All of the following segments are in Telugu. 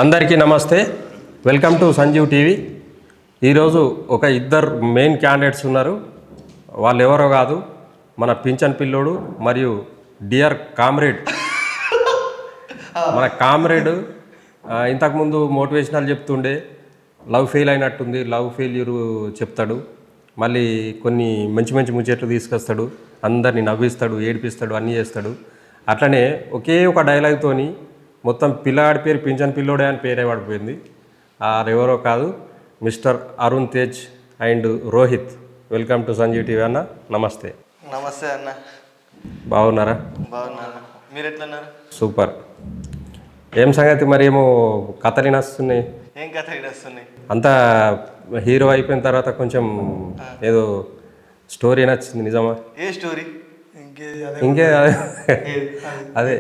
అందరికీ నమస్తే, వెల్కమ్ టు సంజీవ్ టీవీ. ఈరోజు ఒక ఇద్దరు మెయిన్ క్యాండిడేట్స్ ఉన్నారు. వాళ్ళు ఎవరో కాదు, మన పింఛన్ పిల్లోడు మరియు డియర్ కామ్రేడ్. మన కామ్రేడ్ ఇంతకుముందు మోటివేషనల్ చెప్తుండే, లవ్ ఫెయిల్ అయినట్టుంది, లవ్ ఫెయిల్యూర్ చెప్తాడు. మళ్ళీ కొన్ని మంచి మంచి ముచ్చట్లు తీసుకొస్తాడు, అందరినీ నవ్విస్తాడు, ఏడిపిస్తాడు, అన్నీ చేస్తాడు. అట్లనే ఒకే ఒక డైలాగ్తోని మొత్తం పిల్లాడి పేరు పింఛన్ పిల్లోడే అని పేరే పడిపోయింది. ఎవరో కాదు, mister Arun Tej and Rohit. Welcome to Sanjeev TV అన్న. నమస్తే. నమస్తే అన్న. బాగున్నారా? బాగున్నాను. మీరు ఎట్లా ఉన్నారు? సూపర్. ఏం సంగతి మరి? ఏమో కథలు నస్తున్నాయి. ఏం కథ నస్తున్నాయి? అంతా హీరో అయిపోయిన తర్వాత కొంచెం ఏదో స్టోరీ నచ్చింది, నిజమా? ఏ స్టోరీ? ఇంకే అదే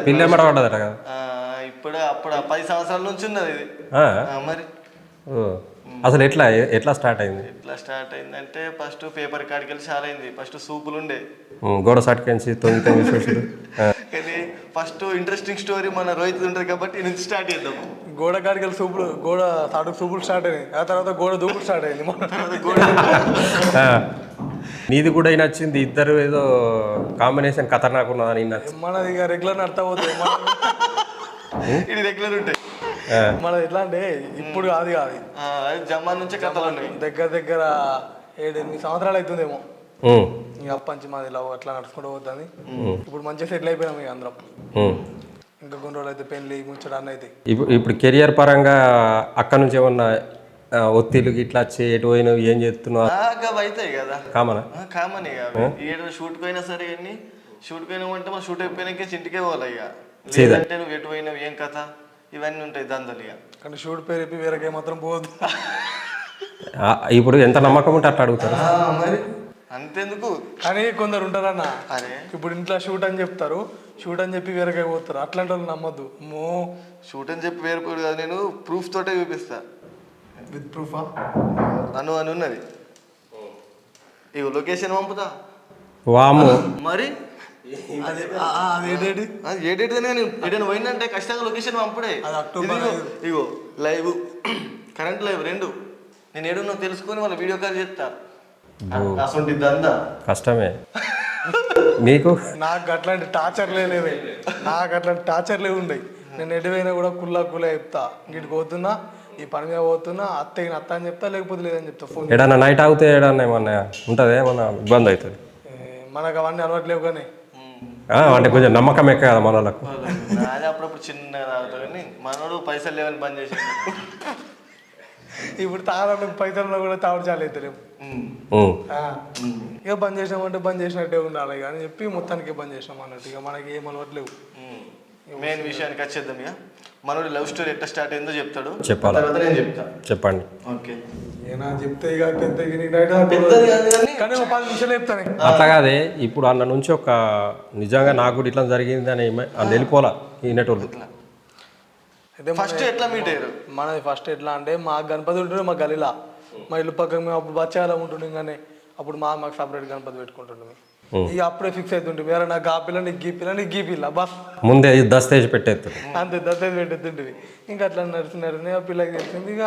పిల్లెమ్మడ పడ్డదట కదా. ఇప్పుడు అప్పుడు 10 సంవత్సరాల నుంచి ఉన్నది ఇది. మరి అసలు ఎట్లా స్టార్ట్ అయింది? ఎట్లా స్టార్ట్ అయిందంటే ఫస్ట్ పేపర్ కాడికి వెళ్ళి చాలా అయింది. ఫస్ట్ సూపులు ఉండే, గోడ సాటుకెంచి తొంగి చూసుడు. కానీ ఫస్ట్ ఇంట్రెస్టింగ్ స్టోరీ మన రోహిత్ ఉంటుంది కాబట్టి ఈ నుంచి స్టార్ట్ చేద్దాం. గోడ కాడికి వెళ్ళి సూపులు, గోడ సాటుకు సూపులు స్టార్ట్ అయినాయి. ఆ తర్వాత గోడ దూకులు స్టార్ట్ అయింది. నీది కూడా నచ్చింది. ఇద్దరు ఏదో కాంబినేషన్ ఖతర్నాక్ ఉన్నదని నచ్చింది. మనది ఇక రెగ్యులర్ నడతా పోతుంది. ఇది రెగ్యులర్ ఉంటాయి. మనది ఎట్లా అంటే ఇప్పుడు కాదు జమ్మా నుంచి కథలు ఉన్నాయి. దగ్గర 7-8 సంవత్సరాలు అవుతుందేమో. ఇక అప్పంచి మాది ఇలా అట్లా నడుచుకుంటూ పోతుంది. ఇప్పుడు మంచిగా సెటిల్ అయిపోయినాం ఇక అందరం. ఇంకా కొన్ని రోజులు అయితే పెళ్ళి ముచ్చట అన్న అయితే. ఇప్పుడు కెరియర్ పరంగా అక్కడ నుంచి ఏమన్నా ఒత్తిళ్ళు ఇట్లా వచ్చి ఎటు పోయినావు, ఏం చేస్తున్నావు? అవుతాయి కదా, కామన్ ఏడు షూట్ పోయినా సరే, కానీ షూట్ పోయినామంటే మన షూట్ అయిపోయినాక ఇంటికే పోవాలి. ఇక లేదంటే నువ్వు ఎటు పోయినావు, ఏం కథ, ఇవన్నీ ఉంటాయి దందలు. ఇక కానీ షూట్ పేరు వేరే మాత్రం పోవద్దు. ఇప్పుడు ఎంత నమ్మకం ఉంటే అట్లా అడుగుతారు. మరి అంతెందుకు, కానీ కొందరు ఉంటారన్న, అరే ఇప్పుడు ఇంట్లో షూట్ అని చెప్తారు, షూట్ అని చెప్పి వేరేగా పోతారు. అట్లాంటి వాళ్ళు నమ్మద్దు. షూట్ అని చెప్పి వేరే కాదు, నేను ప్రూఫ్ తోటే చూపిస్తా. విత్ ప్రూఫా? అని ఉన్నది. ఇక లొకేషన్ పంపుతా. వాము మరి ఏ డేట్ ఎటైనా పోయిందంటే ఖచ్చితంగా లొకేషన్ పంపుడే. ఇగో లైవ్, కరెంట్ లైవ్ రెండు. నేను ఏడున్నా తెలుసుకొని వాళ్ళ వీడియో కాల్ చేస్తా. అసలు దందా కష్టమే నీకు. నాకు అట్లాంటి టార్చర్లే లేవే. నాకు అట్లాంటి టార్చర్లే ఉండయి. నేను ఎటువైనా కూడా కుల్లా చెప్తా. ఇంటికి పోతున్నా, ఈ పని మీద పోతున్నా, అత్త అని చెప్తా, లేకపోతే లేదని చెప్తా. ఫోన్ ఏడన్నా నైట్ అవుతే ఏడన్నా ఏమన్నా ఉంటుంది, ఏమన్నా ఇబ్బంది అవుతుంది. మనకు అవన్నీ అలవాట్లేవు. కానీ అంటే కొంచెం నమ్మకం ఎక్క కదా మన వాళ్ళకు. నాది అప్పుడప్పుడు చిన్నగా అవుతా, కానీ మనోడు పైసలు లేవని బంద్ చేసి ఇప్పుడు తాగడానికి పైసల్లో కూడా తాగుడు చాలా అవుతలేము. ఇక బంద్ చేసినామంటే బంద్ చేసినట్టే ఉండాలి కానీ చెప్పి మొత్తానికి బంద్ చేసినాం అన్నట్టు. ఇక మనకి ఏం అలవాట్లేవు. మెయిన్ విషయానికి వచ్చేద్దాం. ఇక మనోడి లవ్ స్టోరీ ఎట్లా స్టార్ట్ అయిందో చెప్తాడు. చెప్పాలి, నేను చెప్తా. చెప్పండి. ఓకే, చెప్తే ఇక కానీ 10 నిమిషాలు చెప్తాను. అట్లా కాదే, ఇప్పుడు అన్న నుంచి ఒక నిజంగా నాకు కూడా ఇట్లా జరిగింది అని అని వెళ్ళిపోలా ఈనటోళ్ళు. ఫస్ట్ ఎట్లా మీట్ అయ్యారు? మనది ఫస్ట్ ఎట్లా అంటే, మా గణపతి ఉంటుండే మా గలీలా. మా ఇల్లు పక్కన మేము అప్పుడు బచ్చాలా ఉంటుండే. కానీ అప్పుడు మాకు సపరేట్ గణపతి పెట్టుకుంటుండే. ఇక అప్పుడే ఫిక్స్ అవుతుంటే, వేరే నాకు ఆ పిల్ల, నీకు గీ పిల్ల బస్ ముందే దస్తేజ్ పెట్టేది. అంతే, దస్తేజ్ పెట్టేస్తుంటుంది. ఇంకా అట్లా నడిచి ఆ పిల్లకి తెలిసింది. ఇక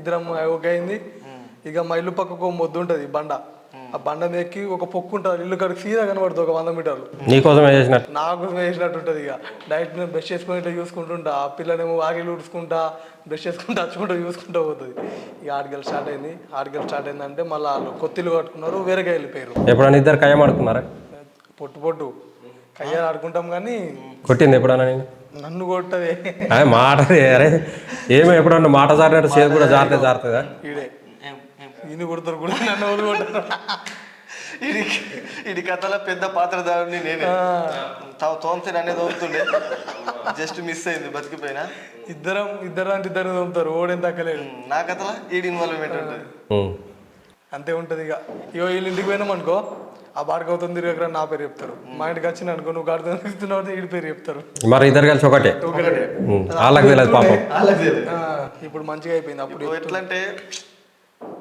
ఇద్దరం ఓకే అయింది. ఇక మా ఇల్లు పక్కకు మొద్దు ఉంటుంది, బండ. ఆ బండ ఎక్కి ఒక పొక్కు ఉంటుంది, ఇల్లు కడికి సీదా కనబడుతుంది. ఒక 100 మీటర్లు నీకోసమే చేసినట్టు, నాకోసం వేసినట్టు ఉంటుంది. ఇక డైరెక్ట్ నేను బ్రష్ చేసుకుని ఇట్లా చూసుకుంటుంటా, ఆ పిల్లనేమో వాకిలు ఊడ్చుకుంటా, బ్రష్ చేసుకుంటా, వచ్చుకుంటా చూసుకుంటూ పోతుంది. ఇక ఆడికెళ్ళి స్టార్ట్ అయిందంటే మళ్ళీ వాళ్ళు కొత్తిల్లు కట్టుకున్నారు, వేరేగా వెళ్ళిపోయారు. ఎప్పుడన్నా ఇద్దరు కయ్యం ఆడుకున్నారా? పొట్టు కయ్యాలు ఆడుకుంటాం. కానీ కొట్టింది ఎప్పుడన్నా? నేను నన్ను కొట్టదే మాట. అరే ఏమో ఎప్పుడన్నా మాట జారినట్టు చేతి కూడా జారుతుందా? ఈయన కొడతారు కూడా, నన్ను ఎవరు కొడతారు? ఇది కథలో పెద్ద పాత్రధారుని నేనే. తోంతే అనేది తోముతుండే, జస్ట్ మిస్ అయింది, బతికిపోయినా. ఇద్దరు అంటే ఇద్దరు తోముతారు, ఓడేం తగ్గలేదు. నా కథలో ఈడి ఇన్వాల్వ్మెంట్ ఉంటుంది, అంతే ఉంటుంది. ఇక వీళ్ళ ఇంటికి పోయినాం అనుకో, ఆ బాడకి అవుతుంది తిరిగి నా పేరు చెప్తారు. మా ఇంటికి వచ్చిన అనుకో, నువ్వు గాడుతున్నావు వీడి పేరు చెప్తారు. మరి ఇద్దరు కలిసి ఒకటే. ఇప్పుడు మంచిగా అయిపోయింది. అప్పుడు ఎట్లా అంటే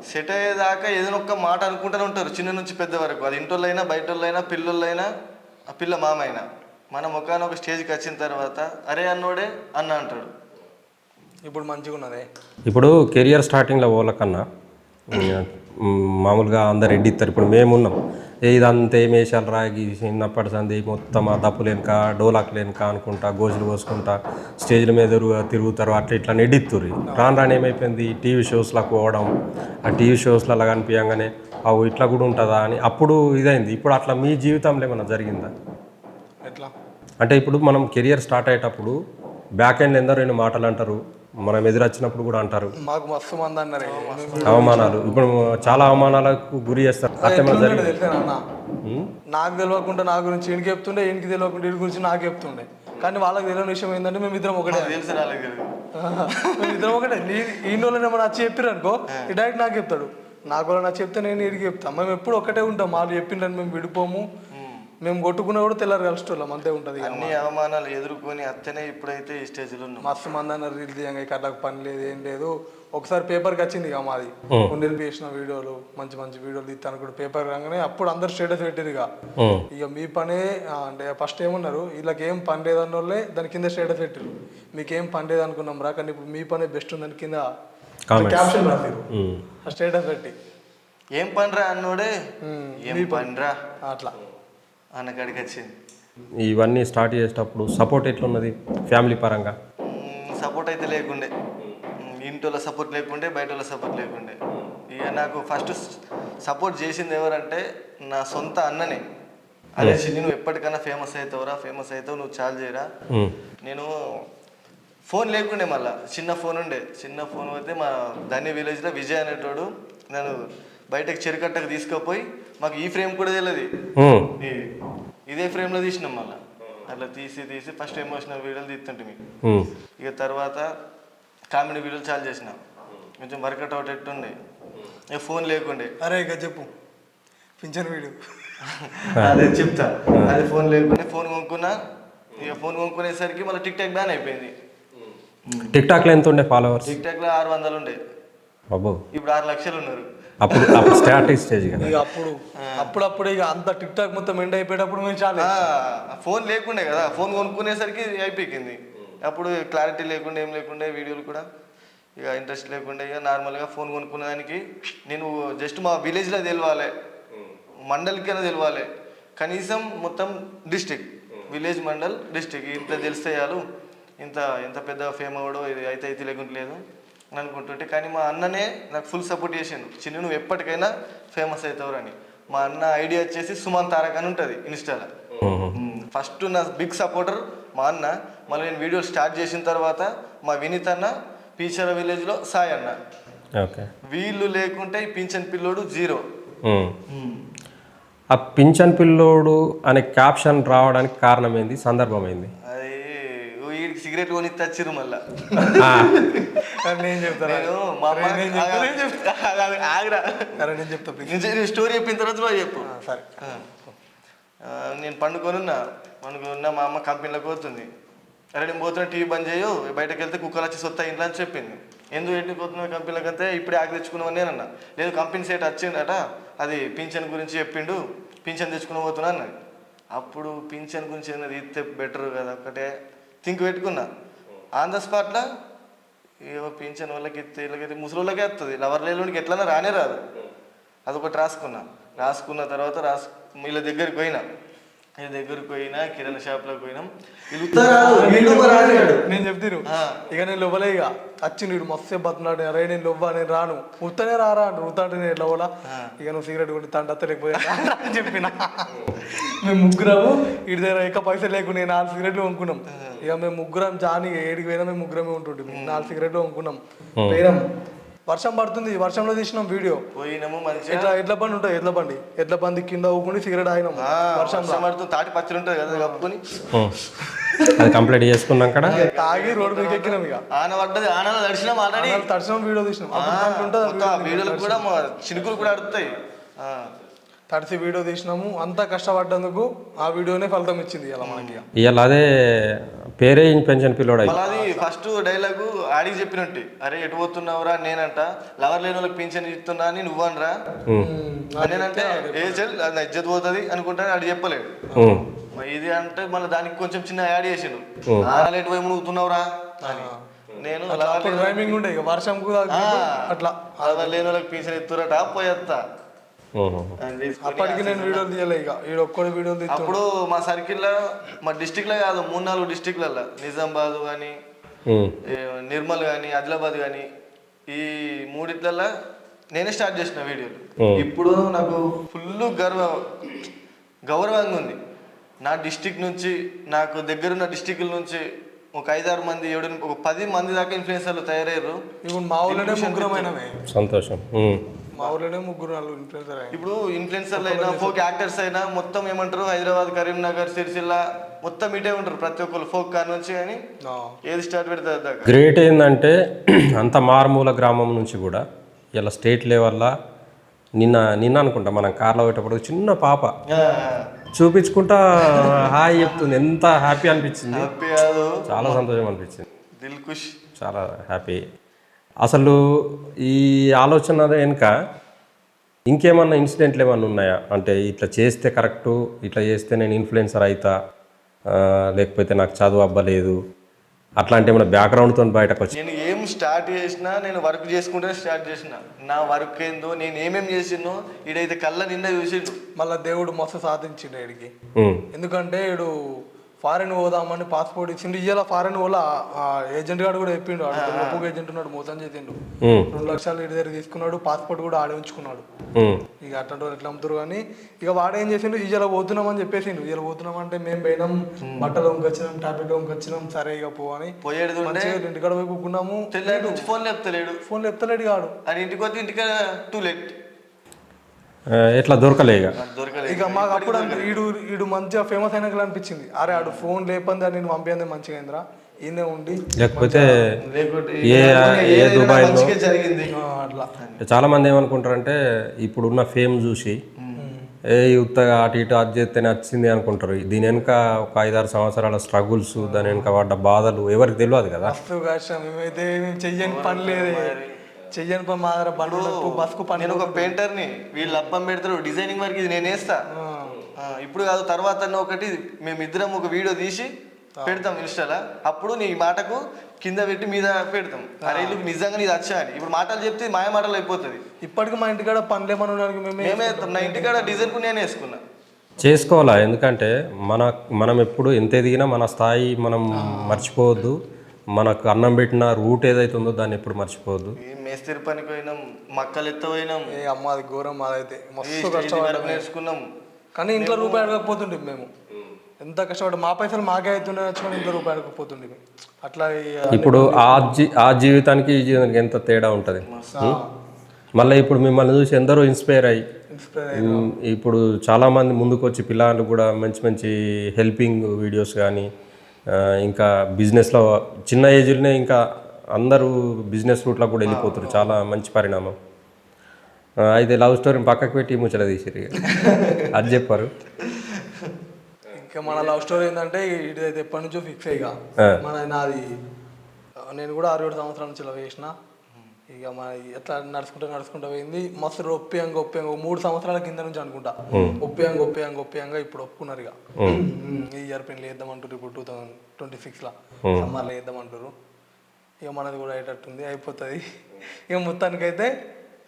సెట్ అయ్యేదాకా ఏదైనా ఒక్క మాట అనుకుంటూనే ఉంటారు, చిన్న నుంచి పెద్ద వరకు. అది ఇంటోళ్ళైనా బయటోళ్ళైనా పిల్లలైనా, ఆ పిల్ల మామ అయినా. మనం ఒకనొక స్టేజ్కి వచ్చిన తర్వాత అరే అన్నోడే అన్న అంటాడు. ఇప్పుడు మంచిగా ఉన్నదే. ఇప్పుడు కెరియర్ స్టార్టింగ్లో వాళ్ళకన్నా మామూలుగా అందరు ఎడ్డిస్తారు. ఇప్పుడు మేమున్నాం ఇదంతా ఏం వేసాలు రాగి చిన్నప్పటి సంది మొత్తం ఆ దప్పులేనుక డోలాకు లేనుక అనుకుంటా గోజులు పోసుకుంటా స్టేజ్ల మీద తిరుగుతారు, అట్లా ఇట్లా ఎడిత్తుర్రి. రాను ఏమైపోయింది, టీవీ షోస్లకు పోవడం, ఆ టీవీ షోస్లో అలా కనిపించగానే అవు ఇట్లా కూడా ఉంటుందా అని అప్పుడు ఇదైంది. ఇప్పుడు అట్లా మీ జీవితంలో ఏమైనా జరిగిందా? ఎట్లా అంటే ఇప్పుడు మనం కెరియర్ స్టార్ట్ అయ్యేటప్పుడు బ్యాక్ ఎండ్ ఎందరో రెండు మాటలు అంటారు, మనం ఎదురొచ్చినప్పుడు కూడా అంటారు మాకు మస్తు మంది అన్నారు అవమానాలు. ఇప్పుడు చాలా అవమానాలకు గురి చేస్తారు. అట్లా ఏమైనా జరిగింది? తెలిసానన్నా, నాకు తెలియకుండా నా గురించి ఈయనకి చెప్తుండే, ఈయనకి తెలియకుండా ఈయన గురించి నాకు చెప్తుండే. కానీ వాళ్ళకి తెలియని విషయం ఏంటంటే మేమిద్దరం ఒకటే. తెలుసు రాలేదు. మేమిద్దరం ఒకటే. ఈయన వాళ్ళని ఏమన్నా నచ్చి చెప్పారు అనుకో, ఈ డైరెక్ట్ నాకు చెప్తాడు. నాకు వాళ్ళు నచ్చి చెప్తే నేను ఈడికి చెప్తాను. మేము ఎప్పుడు ఒకటే ఉంటాం. వాళ్ళు చెప్పిందని మేము విడిపోము. మేము కొట్టుకున్నా కూడా తెల్లారు కలిసేటోళ్ళం, అంతే ఉంటుంది. అన్ని అవమానాలు ఎదుర్కొని అత్తనే ఇప్పుడైతే ఈ స్టేజ్లో ఉన్నాం. మస్తు మంది అన్నారు రీల్ తీయంగా కట్లకు పని లేదు ఏం లేదు. ఒకసారి పేపర్కి వచ్చింది ఇక మాది నిలిపేసిన వీడియోలు, మంచి మంచి వీడియోలు తీస్తాను కూడా పేపర్ రాగానే అప్పుడు అందరు స్టేటస్ పెట్టారు. ఇక మీ పనే అంటే ఫస్ట్ ఏమన్నారు, వీళ్ళకి ఏం పని లేదన్న వాళ్ళే దాని కింద స్టేటస్ పెట్టారు. మీకేం పని లేదు అనుకున్నాం రా, కానీ ఇప్పుడు మీ పనే బెస్ట్ ఉందని కింద క్యాప్షన్ రాశారు ఆ స్టేటస్ పెట్టి. ఏం పనిరా అన్నోడే ఏం పనిరా అట్లా అన్నకాడికి వచ్చింది. ఇవన్నీ స్టార్ట్ చేసేటప్పుడు సపోర్ట్ ఎట్లున్నది ఫ్యామిలీ పరంగా? సపోర్ట్ అయితే లేకుండే, ఇంట్లో సపోర్ట్ లేకుండే, బయట వాళ్ళ సపోర్ట్ లేకుండే. ఇక నాకు ఫస్ట్ సపోర్ట్ చేసింది ఎవరంటే నా సొంత అన్ననే. అదే నువ్వు ఎప్పటికైనా ఫేమస్ అవుతావురా, ఫేమస్ అవుతావు, నువ్వు చాలు చేయరా. నేను ఫోన్ లేకుండే, మళ్ళీ చిన్న ఫోన్ ఉండే. చిన్న ఫోన్ అయితే మా ధన్య విలేజ్లో విజయ్ అనేటోడు నన్ను బయటకు చెరుకట్టకు తీసుకుపోయి, మాకు ఈ ఫ్రేమ్ కూడా తెలియదు, ఇదే ఫ్రేమ్లో తీసినాం. మళ్ళీ అట్లా తీసి ఫస్ట్ ఎమోషనల్ వీడియోలు తీస్తుంటే మీకు. ఇక తర్వాత కామెడీ వీడియోలు చాలు చేసిన, కొంచెం వర్కౌట్ అవుట్ ఎట్టుండే. ఇక ఫోన్ లేకుండే. అరే ఇక చెప్పు పింఛన్ వీడియో అదే చెప్తా. అదే ఫోన్ లేకుండే, ఫోన్ కొనుక్కున్నా. ఇక ఫోన్ కొనుక్కునేసరికి మళ్ళీ టిక్ టాక్ బ్యాన్ అయిపోయింది. టిక్ టాక్లో ఎంత ఉండే ఫాలోవర్స్? టిక్ టాక్లో 600 ఉండే. బాబు ఇప్పుడు 6 లక్షలు ఉన్నారు. అప్పుడు స్టార్టింగ్ స్టేజ్ కదా. ఇక అప్పుడప్పుడు ఇక అంత టిక్ టాక్ మొత్తం ఎండ్ అయిపోయేటప్పుడు మేము చాలా ఫోన్ లేకుండే కదా, ఫోన్ కొనుక్కునేసరికి అయిపోయింది. అప్పుడు క్లారిటీ లేకుండే, ఏం లేకుండే, వీడియోలు కూడా ఇక ఇంట్రెస్ట్ లేకుండే. ఇక నార్మల్గా ఫోన్ కొనుక్కునే దానికి నేను జస్ట్ మా విలేజ్లో తెలవాలి, మండలికైనా తెలవాలి, కనీసం మొత్తం డిస్టిక్, విలేజ్ మండల్ డిస్టిక్ ఇంత తెలిస్తే చాలు, ఇంత పెద్ద ఫేమ్ అవ్వడం ఇది అయితే లేకుండా లేదు అని అనుకుంటుంటే. కానీ మా అన్ననే నాకు ఫుల్ సపోర్ట్ చేసాను. చిన్న నువ్వు ఎప్పటికైనా ఫేమస్ అవుతావురని. మా అన్న ఐడియా వచ్చేసి సుమన్ తారక్ అని ఉంటుంది ఇన్స్టాలో. ఫస్ట్ నా బిగ్ సపోర్టర్ మా అన్న. మళ్ళీ నేను వీడియో స్టార్ట్ చేసిన తర్వాత మా వినీత్ అన్న, పీచర విలేజ్లో సాయి అన్న. ఓకే, వీళ్ళు లేకుంటే ఈ పింఛన్ పిల్లోడు జీరో. ఆ పింఛన్ పిల్లోడు అనే క్యాప్షన్ రావడానికి కారణం ఏంది, సందర్భం ఏంది? అది వీడికి సిగరెట్ కొని తెచ్చిరు. మళ్ళా నేను చెప్తాను, స్టోరీ చెప్పిన తర్వాత నువ్వు చెప్పు. సరే. నేను పండుకొని ఉన్నా, మా అమ్మ కంపెనీలోకి పోతుంది. అరే నేను పోతున్నా, టీవీ బంద్ చేయు, బయటకు వెళ్తే కుక్కలు వచ్చి సొత్తా ఇంట్లో అని చెప్పింది. ఎందుకు ఎట్టి పోతున్నావు కంపెనీలోకి అంతే, ఇప్పుడే ఆగి తెచ్చుకున్నావు నేనన్నా. లేదు కంపెనీ సేట్ వచ్చిండట, అది పింఛన్ గురించి చెప్పిండు, పింఛన్ తెచ్చుకుని పోతున్నా అన్నది. అప్పుడు పింఛన్ గురించి ఏదైనా తీస్తే బెటర్ కదా ఒకటే థింక్ పెట్టుకున్నా. ఆన్ ద స్పాట్లో ఏవో పింఛన్ వాళ్ళకి ఇస్తే వీళ్ళకైతే ముసలిళ్ళకే వస్తుంది, లవర్ లేలోనికి ఎట్లన్నా రానే రాదు. అదొకటి రాసుకున్న తర్వాత వీళ్ళ దగ్గరికి పోయినా కిరాణా షాప్లోకి పోయినాం. నేను చెప్తాను ఇక నేను లోపలే ఇక వచ్చి నీడు మస్తు బతున్నాడు, అరే నేను లోవ్వా నేను రాను, ఉత్తనే రారా అంటు ఉత్తాంటే నేను లోపల. ఇక నువ్వు సిగరెట్ కొట్టి తండత్తలేకపోయా అని చెప్పిన. మేము ముగ్గురము ఇటు దగ్గర ఎక్క పైసలు లేకుండా 4 సిగరెట్లు కొనుక్కున్నాం. ఇక మేము ముగ్గురం జాని 7కి పోయినా మేము ముగ్గురమే ఉంటుంటే 4 సిగరెట్లు కొనుక్కున్నాం. పోయినాం, వర్షం పడుతుంది, వర్షంలో తీసినాం వీడియో. పోయినాము ఎడ్ల బండి ఉంటుంది, ఎడ్ల బండి కింద ఊపుకుని సిగరెట్ ఆగినాం. వర్షం పడుతుంది, తాటి పచ్చడి ఉంటుంది కదా కప్పుకొని అది కంప్లీట్ చేసుకున్నాం కదా, తాగి రోడ్డు మీద ఎక్కినాం. ఇక ఆనలో తడిచినాం, ఆల్రెడీ తడిచినాం, వీడియో తీసినాం. వీడియోలు కూడా చినుకులు కూడా అడుగుతాయి, తడిసి వీడియో తీసినాము. అంతా కష్టపడ్డందుకు ఆ వీడియోనే ఫలితం ఇచ్చింది ఇలా మనకి. ఇవాళ అదే పేరే పెన్షన్ పిల్లోడు. అది ఫస్ట్ డైలాగు ఆడికి చెప్పినట్టు, అరే ఎటు పోతున్నావురా నేనంట, లవర్ లేని వాళ్ళకి పింఛన్ ఇస్తున్నా అని నువ్వనరా నేనంటే ఏ చెల్ అది ఇజ్జత్ పోతుంది అనుకుంటా. ఆడు చెప్పలేడు, మరి ఇది అంటే మళ్ళీ దానికి కొంచెం చిన్న యాడ్ చేసిండు నాలేటి పోయి మునుగుతున్నావురా అని. నేను టైమింగ్ ఉండే ఇక వర్షంకు అట్లా లేని వాళ్ళకి పీసలు ఎత్తురట పోయేస్తా అప్పటికి నేను వీడియోలు తీయలే ఇక ఈడ ఒక్కడి వీడియోలు తీస్తా. అప్పుడు మా సర్కిల్లో మా డిస్టిక్లో కాదు 3-4 డిస్టిక్లలో నిజామాబాద్ కానీ నిర్మల్ కానీ ఆదిలాబాద్ కానీ ఈ మూడిట్లలో నేనే స్టార్ట్ చేసిన వీడియోలు. ఇప్పుడు నాకు ఫుల్ గౌరవంగా ఉంది. నా డిస్టిక్ నుంచి నాకు దగ్గరున్న డిస్టిక్ల నుంచి ఒక 5-6 మంది 10 మంది దాకా ఇన్ఫ్లుయెన్సర్లు తయారయ్యారు. ఇప్పుడు మా ఊళ్ళోనే ముగ్గురమైనవే. సంతోషం. మా ఊళ్ళోనే 3-4 ఇన్ఫ్లుయెన్సర్. ఇప్పుడు ఇన్ఫ్లుయెన్సర్లు అయినా ఫోక్ యాక్టర్స్ అయినా మొత్తం ఏమంటారు హైదరాబాద్, కరీంనగర్, సిరిసిల్ల మొత్తం ఇటే ఉంటారు ప్రతి ఒక్కరు ఫోక్ కార్ నుంచి. కానీ ఏది స్టార్ట్ పెడతారు దాకా గ్రేట్ ఏంటంటే అంత మారుమూల గ్రామం నుంచి కూడా ఇలా స్టేట్ లెవెల్లో నిన్న అనుకుంటా మనం కార్లో పోయేటప్పుడు చిన్న పాప చూపించుకుంటా హాయ్ చెప్తుంది. ఎంత హ్యాపీ అనిపించింది, చాలా సంతోషం అనిపించింది, దిల్ ఖుష్, చాలా హ్యాపీ. అసలు ఈ ఆలోచన వెనుక ఇంకేమన్నా ఇన్సిడెంట్లు ఏమన్నా ఉన్నాయా? అంటే ఇట్లా చేస్తే కరెక్టు, ఇట్లా చేస్తే నేను ఇన్ఫ్లుయెన్సర్ అవుతా, లేకపోతే నాకు చదువు అవ్వలేదు, అట్లాంటి ఏమైనా బ్యాక్గ్రౌండ్తో బయటకు వచ్చి? నేను ఏం స్టార్ట్ చేసినా నేను వర్క్ చేసుకుంటే స్టార్ట్ చేసిన. నా వర్క్ ఏందో నేను ఏమేం చేసినో ఈడైతే కళ్ళ నిండా చూసిండు. మళ్ళీ దేవుడు మస్తు సాధించిండు ఈడికి. ఎందుకంటే ఈడు ఫారెన్ పోదామని పాస్పోర్ట్ ఇచ్చిండు. ఇవాళ ఫారెన్ పోల ఏజెంట్ గారు కూడా చెప్పిండు, ఒప్పుకు ఏజెంట్ ఉన్నాడు మోసం చేసిండు. 2 లక్షలు ఇటు దగ్గర తీసుకున్నాడు, పాస్పోర్ట్ కూడా ఆడే ఉంచుకున్నాడు. ఇక అట్లాంటి వాళ్ళు ఎట్లా అమ్ముతారు. కానీ ఇక వాడేం చేసిండు, ఇవాళ పోతున్నామని చెప్పేసిండు. ఇవాళ పోతున్నామంటే మేము పోయినాం, బట్టలు వంకొచ్చినాం, టాబ్లెట్ వంకొచ్చినాం, సరే ఇక పోవని పోయేది ఇంటికాడ పోయి కూకున్నాము. ఫోన్ చెప్తలేడు, కాడు అని ఇంటికి వచ్చి ఇంటికి టూ లేట్ ఎట్లా దొరకలే ఇక మాకు అప్పుడు ఈడు మంచిగా ఫేమస్ అయినాక అనిపించింది, అరే ఆడు ఫోన్ లేపంది నేను పంపింది మంచిగా అయిందిరా, ఈయనే ఉండి లేకపోతే ఏ దుబాయ్లో జరిగింది. అట్లా చాలా మంది ఏమనుకుంటారంటే ఇప్పుడున్న ఫేమ్ చూసి ఉత్తగా అటు ఇటు అది చేస్తేనే వచ్చింది అనుకుంటారు. దీని వెనుక ఒక 5-6 సంవత్సరాల స్ట్రగుల్స్, దాని వెనుక పడ్డ బాధలు ఎవరికి తెలియదు కదా. మేమైతే చెయ్యని పని లేదు, చెయ్యని పని మా దగ్గర బస్కు పని. నేను ఒక పెయింటర్ని, వీళ్ళు అప్పం పెడతారు డిజైనింగ్ వర్క్, ఇది నేను వేస్తా. ఇప్పుడు కాదు తర్వాత ఒకటి మేమిద్దరం ఒక వీడియో తీసి పెడతాం ఇన్స్టాలో. అప్పుడు నీ మాటకు కింద పెట్టి మీద పెడతాం, అరే ఇల్లు నిజంగా నీది వచ్చా అని. ఇప్పుడు మాటలు చెప్తే మాయ మాటలు అయిపోతుంది. ఇప్పటికి మా ఇంటికాడ పనులు ఏమనడానికి మేమే వేస్తాం. నా ఇంటికాడ డిజైన్ కూడా నేనే వేసుకున్నా. చేసుకోవాలా, ఎందుకంటే మనం ఎప్పుడు ఎంత ఎదిగినా మన స్థాయి మనం మర్చిపోవద్దు. మనకు అన్నం పెట్టిన రూట్ ఏదైతే ఉందో దాన్ని ఎప్పుడు మర్చిపోవద్దు. మేస్తిరి పనికి పోయినాం, మక్కలు ఎత్తపోయినాం, అమ్మది ఘోరం, అదైతే మస్తు కష్టపడి నేర్చుకున్నాం. కానీ ఇంట్లో రూపాయి అడగకపోతుండే మేము, ఎంత కష్టపడి మా పైసలు మాకే అవుతుండే వచ్చుకొని ఇంట్లో రూపాయి అడగకపోతుండే. అట్లా ఇప్పుడు ఆ జీవితానికి ఈ జీవితానికి ఎంత తేడా ఉంటుంది. మళ్ళీ ఇప్పుడు మిమ్మల్ని చూసి ఎందరో ఇన్స్పైర్ అయ్యి ఇప్పుడు చాలామంది ముందుకు వచ్చి పిల్లలు కూడా మంచి మంచి హెల్పింగ్ వీడియోస్ కానీ ఇంకా బిజినెస్లో చిన్న ఏజ్లోనే ఇంకా అందరూ బిజినెస్ రూట్లో కూడా వెళ్ళిపోతారు. చాలా మంచి పరిణామం. అయితే లవ్ స్టోరీని పక్కకు పెట్టి ముచ్చట తీసిరు, అది చెప్పారు. ఇంకా మన లవ్ స్టోరీ ఏంటంటే ఇదైతే ఎప్పటి నుంచో ఫిక్స్ అయ్యా. నాది నేను కూడా 6-7 సంవత్సరాల నుంచి లవ్ చేసిన. ఇక మన ఎట్లా నడుచుకుంటూ పోయింది. మస్తు ఒప్పియంగా 3 సంవత్సరాల కింద నుంచి అనుకుంటా ఒప్పియంగా ఇప్పుడు ఒప్పుకున్నారు. ఇక ఈ ఇయర్ పెళ్ళి వేద్దామంటారు. ఇప్పుడు 2026లో సమ్మర్లో వేద్దామంటారు. ఇక మనది కూడా అయ్యేటట్టుంది, అయిపోతుంది. ఇక మొత్తానికైతే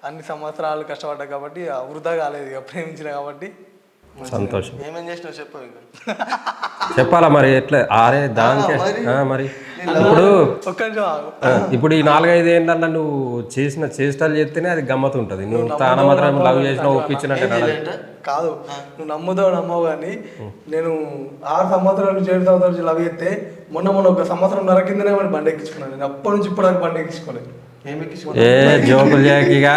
అన్ని సంవత్సరాలు కష్టపడ్డా కాబట్టి వృధా కాలేదు. ఇక ప్రేమించిన కాబట్టి సంతోషం. ఏమేం చేసినావు చెప్పు, చెప్పాలా మరి ఎట్లా? అరే దానికే మరి ఇప్పుడు ఈ 4-5 ఏళ్ళ నువ్వు చేసిన చేష్టలు చేస్తేనే అది గమ్మత్ ఉంటుంది. నువ్వు తాను మాత్రం లవ్ చేసినా ఒప్పించినట్టు కాదు. నువ్వు నమ్మవు కానీ నేను 6 సంవత్సరాల నుంచి 7 సంవత్సరాల నుంచి లవ్ చేస్తే మొన్న 1 సంవత్సరంన్నర కిందనే వాడిని బండి ఎక్కించుకున్నాను. నేను అప్పటి నుంచి ఇప్పుడు బండి ఎక్కించుకోలేదు. జోకులు చేయకిగా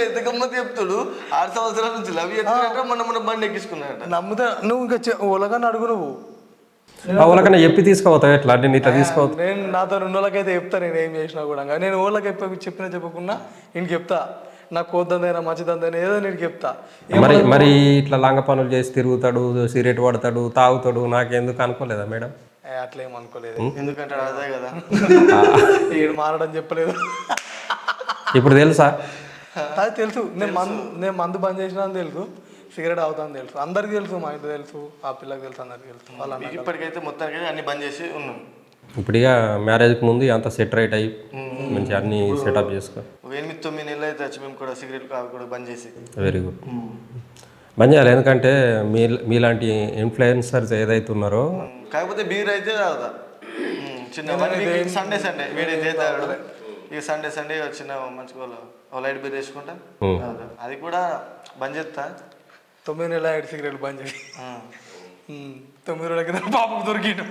ఎంత గమ్మత్ చెప్తాడు. 6 సంవత్సరాల నుంచి లవ్ చేస్తున్నట్టు మొన్న బండి ఎక్కించుకున్నాడు. నమ్ముతా నువ్వు ఇంకా ఒలగానే అడుగు. నువ్వు వాళ్ళకన్నా చెప్పి తీసుకోవతావు ఎట్లా? అంటే నీతో తీసుకోవచ్చు. నేను నాతో 2 రోజులకైతే చెప్తా నేను ఏం చేసినా కూడా. నేను వాళ్ళకి చెప్పినా చెప్పకుండా నేను చెప్తా. నాకు వద్దందైనా మంచిదందైనా ఏదో నేను చెప్తా. మరి ఇట్లా లంగ పనులు చేసి తిరుగుతాడు, సిగరెట్ పడతాడు, తాగుతాడు, నాకెందుకు అనుకోలేదా మేడం? అట్లా ఏం అనుకోలేదు. ఎందుకంటే అదే కదా ఏడు మారడం చెప్పలేదు. ఇప్పుడు తెలుసా? అది తెలుసు. నేను మందు బంద్ చేసినా అని తెలుసు. సిగరెట్ అవుతాను తెలుసు, అందరికి తెలుసు, మా ఇంట్లో తెలుసు, ఆ పిల్లకి తెలుసు, అందరికి తెలుసు. వాళ్ళ అన్న ఇప్పటికైతే మొత్తానికి అన్ని బంద్ చేసి ఉన్నాం. ఇప్పుడు ఇక మ్యారేజ్కి ముందు అంత సెట్ రైట్ అయ్యి మంచిగా అన్ని సెటప్ చేసుకో. ఒక 8-9 నెలలు అయితే వచ్చి మేము కూడా సిగరెట్ అవి కూడా బంద్ చేసి. Very good. బంద్ చేయాలి, ఎందుకంటే మీలాంటి ఇన్ఫ్లుయెన్సర్స్ ఏదైతే ఉన్నారో. కాకపోతే బీర్ అయితే తాగుతా చిన్న సండే వీడైతే తాగడు. ఇక సండే చిన్న మంచిగా లైట్ బీర్ వేసుకుంటా అది కూడా బంద్ చేస్తా. 9 నెలల సిగరెట్ బంద్ చేసి 9 రోజుల కింద పాపం దొరికిండు.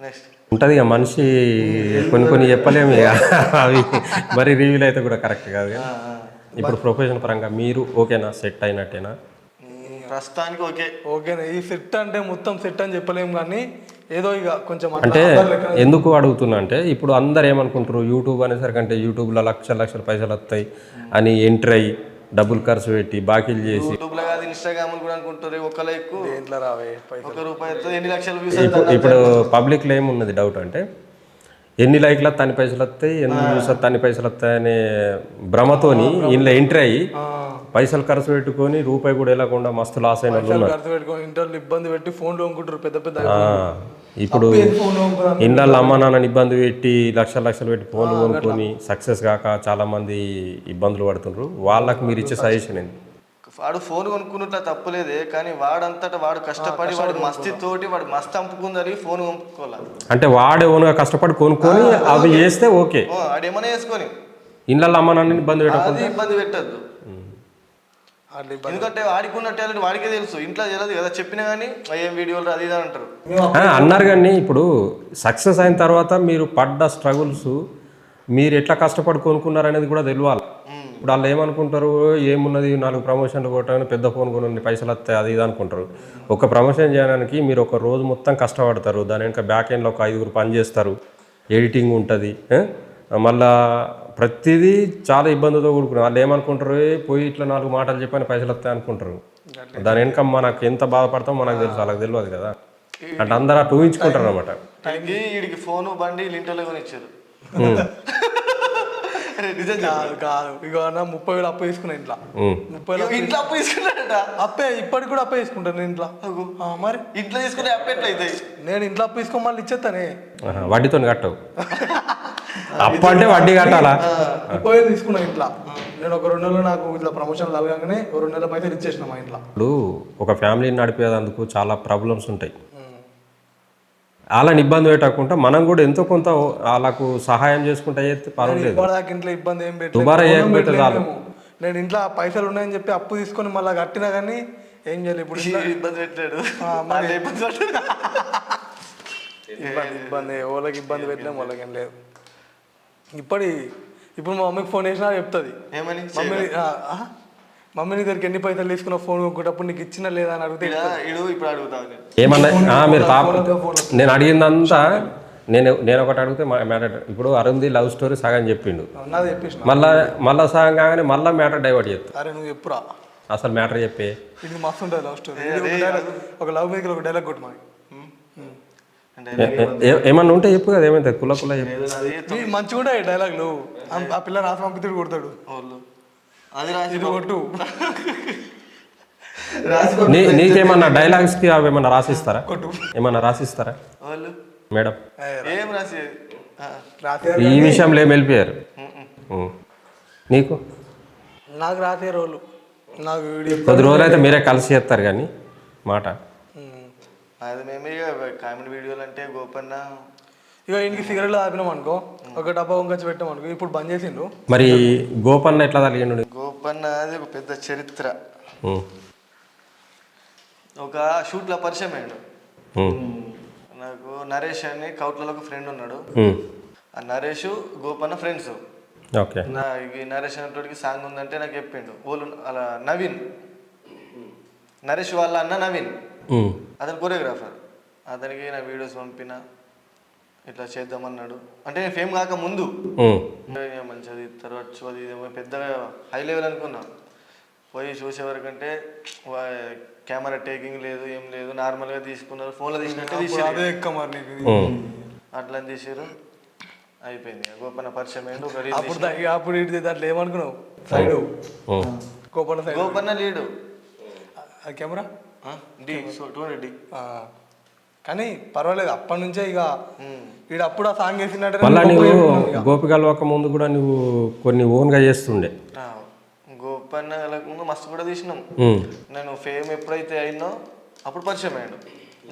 నెక్స్ట్ ఉంటుంది ఇక మనిషి కొన్ని చెప్పలేము ఇక అవి మరి రివ్యూలు అయితే కూడా కరెక్ట్ కాదు. ఇప్పుడు ప్రొఫెషన్ పరంగా మీరు ఓకేనా, సెట్ అయినట్టేనా? ప్రస్తుతానికి ఓకేనా. ఈ సెట్ అంటే మొత్తం సెట్ అని చెప్పలేము, కానీ ఏదో ఇక కొంచెం అంటే ఎందుకు అడుగుతున్నా అంటే ఇప్పుడు అందరు ఏమనుకుంటారు, యూట్యూబ్ అనేసరికంటే యూట్యూబ్లో లక్షల పైసలు వస్తాయి అని ఎంట్రీ అయ్యి డబ్బులు ఖర్చు పెట్టి బాకీలు చేసి యూట్యూబ్లో కాదు ఇన్స్టాగ్రామ్ కూడా అనుకుంటారు ఒక లైక్ ఇంట్లో రావే ₹1 ఎన్ని లక్షలు ఇప్పుడు పబ్లిక్లో ఏమున్నది డౌట్ అంటే ఎన్ని లైక్లు వస్తే అన్ని పైసలు వస్తాయి, ఎన్ని వ్యూస్ వస్తే అన్ని పైసలు వస్తాయి అనే భ్రమతోని ఇంట్లో ఎంట్రీ అయ్యి పైసలు ఖర్చు పెట్టుకొని రూపాయి కూడా వెళ్ళకుండా మస్తు లాస్ అయిన వాళ్ళు ఉన్నారు. ఖర్చు పెట్టుకొని ఇంటర్లో ఇబ్బంది పెట్టి ఫోన్లు కొనుక్కుంటారు పెద్ద. ఇప్పుడు ఇళ్ళ అమ్మ నాన్నని ఇబ్బంది పెట్టి లక్షలు పెట్టి ఫోన్లు కొనుక్కొని సక్సెస్ కాక చాలా మంది ఇబ్బందులు పడుతున్నారు. వాళ్ళకి మీరు ఇచ్చే సజెషన్ ఏంటి? వాడు ఫోన్ కొనుక్కున్నట్ల తప్పులేదే, కానీ వాడంతటా వాడు కష్టపడి వాడు మస్తీతోటి వాడు మస్తు అంపుకుందని ఫోన్ కొనుక్కోవాలి. అంటే వాడే ఓన్గా కష్టపడి కొనుక్కొని అవి చేస్తే ఓకే, వాడేమన్నా వేసుకొని ఇళ్ళ అమ్మ నాన్నని ఇబ్బంది పెట్టకుండా ఇబ్బంది పెట్టద్దు. ఎందుకంటే వాడికున్న టాలెంట్ వాడికే తెలుసు, ఇంట్లో తెలియదు కదా. చెప్పినా కానీ ఏం వీడియోలు అది ఇది అంటారు అన్నారు. కానీ ఇప్పుడు సక్సెస్ అయిన తర్వాత మీరు పడ్డ స్ట్రగుల్స్ మీరు ఎట్లా కష్టపడి కొనుక్కున్నారు అనేది కూడా తెలియాలి. ఇప్పుడు వాళ్ళు ఏమనుకుంటారు, ఏమున్నది 4 ప్రమోషన్లు కొట్టగానే పెద్ద ఫోన్ కొనండి పైసలు వస్తాయి అది ఇది అనుకుంటారు. ఒక ప్రమోషన్ చేయడానికి మీరు ఒక రోజు మొత్తం కష్టపడతారు, దాని వెనక బ్యాక్ ఎండ్లో ఒక 5గురు పని చేస్తారు, ఎడిటింగ్ ఉంటుంది, మళ్ళా ప్రతిదీ చాలా ఇబ్బందితో కూడుకున్నారు. వాళ్ళు ఏమనుకుంటారు, పోయి ఇట్లా 4 మాటలు చెప్పని పైసలు వస్తాయి అనుకుంటారు. దాని వెనక మనకు ఎంత బాధపడతామో మనకు తెలుసు, వాళ్ళకి తెలియదు కదా. అంటే అందరూ అటు ఊహించుకుంటారు అనమాట. వీడికి ఫోను బండి ఇంట్లో కొని ఇచ్చారు. కాదు ఇక 30,000 అప్పు తీసుకున్నా ఇంట్లో. 30,000 ఇంట్లో అప్పు తీసుకున్నాడట. అప్పే ఇప్పటికి కూడా అప్పే తీసుకుంటాను నేను ఇంట్లో. మరి ఇంట్లో తీసుకుంటే అప్పు ఎట్లా అవుతాయి? నేను ఇంట్లో అప్పు తీసుకొని మళ్ళీ ఇచ్చేస్తానే. వడ్డీతో కట్టవు, అప్పు అంటే వడ్డీ కట్టాలా. 30,000 తీసుకున్నా ఇంట్లో. నేను ఒక 2 నెలలు నాకు ఇట్లా ప్రమోషన్ లాగానే 2 నెలల పైసలు ఇచ్చేసిన మా ఇంట్లో. ఇప్పుడు ఒక ఫ్యామిలీని నడిపేందుకు చాలా ప్రాబ్లమ్స్ ఉంటాయి. వాళ్ళని ఇబ్బంది పెట్టకుండా మనం కూడా ఎంతో కొంత వాళ్ళకు సహాయం చేసుకుంటే పర్వాలేదు. ఇంట్లో ఇబ్బంది ఏం పెట్టలేదు. నేను ఇంట్లో పైసలు ఉన్నాయని చెప్పి అప్పు తీసుకొని మళ్ళీ కట్టినా కానీ ఏం చేయలేదు. ఇప్పుడు ఇబ్బంది పెట్టాడు, ఇబ్బంది వాళ్ళకి ఇబ్బంది పెట్టలేము, వాళ్ళకి ఏం లేదు. ఇప్పుడు మా మమ్మీకి ఫోన్ చేసినా చెప్తుంది, మమ్మీ నీ దగ్గరికి ఎన్ని పైసలు తీసుకున్నా ఫోన్ కొనుక్కుంటప్పుడు నీకు ఇచ్చినా లేదా అని అడిగితే ఇప్పుడు అడుగుతాను ఏమన్నా మీరు నేను అడిగిందంతా నేను ఒకటి అడిగితే మ్యాటర్. ఇప్పుడు అరుంది లవ్ స్టోరీ సగం చెప్పిండు, మళ్ళా సగం కాగానే మళ్ళీ మ్యాటర్ డైవర్ట్ చేస్తాను. అరే నువ్వు ఎప్పురా అసలు మ్యాటర్ చెప్పే. ఇది మస్తు ఉంటుంది లవ్ స్టోరీ. ఒక లవ్ మీద ఒక డైలాగ్ కొట్టు మాకు ఏమన్నా ఉంటే చెప్పు కదా, ఏమైతే కుల చెప్పు. మంచిగా ఉంటాయి డైలాగ్లు. ఆ పిల్ల రాసి పంపితుడు కొడతాడు, ఇది కొట్టు. నీకేమన్నా డైలాగ్స్ కి అవి ఏమన్నా రాసిస్తారా? ఏమన్నా రాసిస్తారా మేడం? ఈ విషయంలో ఏం వెళ్ళిపోయారు నీకు? నాకు రాసే రోజులు నాకు కొద్ది రోజులు అయితే మీరే కలిసి చేస్తారు కానీ మాట. అది మేమే కామెడీ వీడియోలు అంటే గోపన్న ఇక ఇంటికి సిగరెట్లు ఆపినాం అనుకో, ఒక డబ్బా వంకచ్చి పెట్టాం అనుకో. ఇప్పుడు బంద్ చేసిండు. మరి గోపన్న ఎట్లా తగిలిండు? గోపన్న అది ఒక పెద్ద చరిత్ర. ఒక షూట్లో పరిచయం అయ్యాడు నాకు. నరేష్ అని కౌట్లలో ఒక ఫ్రెండ్ ఉన్నాడు. ఆ నరేష్ గోపన్న ఫ్రెండ్స్. ఈ నరేష్ అనేటోడికి సాంగ్ ఉందంటే నాకు చెప్పిండు. వాళ్ళు అలా నవీన్, నరేష్ వాళ్ళ అన్న నవీన్, అతను కొరియోగ్రాఫర్. అతనికి నా వీడియోస్ పంపిన ఇట్లా చేద్దామన్నాడు. అంటే నేను ఫేమ్ కాక ముందు మంచిది తర్వాత అది పెద్దగా హై లెవెల్ అనుకున్నా. పోయి చూసేవరకంటే కెమెరా టేకింగ్ లేదు, ఏం లేదు, నార్మల్గా తీసుకున్నారు, ఫోన్లో తీసినట్టే తీసారు. అట్లా తీసారు, అయిపోయింది. గోపన్న పరిచయం అయింది. అప్పుడు దాంట్లో ఏమనుకున్నావు? సైడ్ గోపన్న సైడ్ గోపన్న లేడు. Camera D 200D. కానీ పర్వాలేదు అప్పటి నుంచే ఇక వీడు అప్పుడు ఆ సాంగ్ వేసినట్టు మళ్ళీ నువ్వు గోపికలు ఒక ముందు కూడా నువ్వు కొన్ని ఓన్గా చేస్తుండే. గోపన్న ముందు మస్తు కూడా తీసినాం. నేను ఫేమ్ ఎప్పుడైతే అయినో అప్పుడు పరిచయం అయ్యాడు.